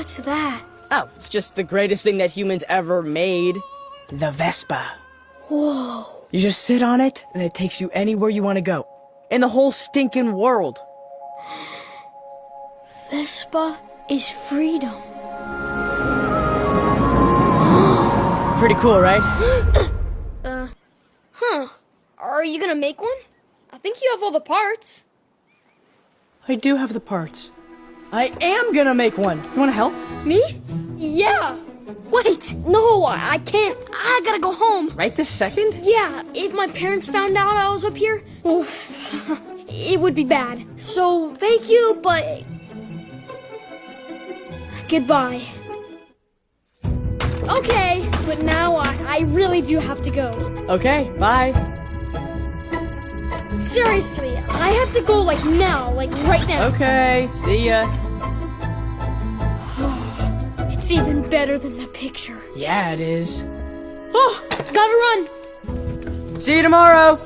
What's that? Oh, it's just the greatest thing that humans ever made. The Vespa. Whoa. You just sit on it, and it takes you anywhere you want to go. In the whole stinking world. Vespa is freedom. Pretty cool, right? Are you gonna make one? I think you have all the parts. I do have the parts. I am gonna make one. You wanna help? Me? Yeah. Wait, no, I can't. I gotta go home. Right this second? Yeah, if my parents found out I was up here, oof, it would be bad. So, thank you, but... goodbye. Okay, but now I really do have to go. Okay, bye. Seriously, I have to go like now, like right now. Okay, see ya. It's even better than the picture. Yeah, it is. Oh, gotta run. See you tomorrow.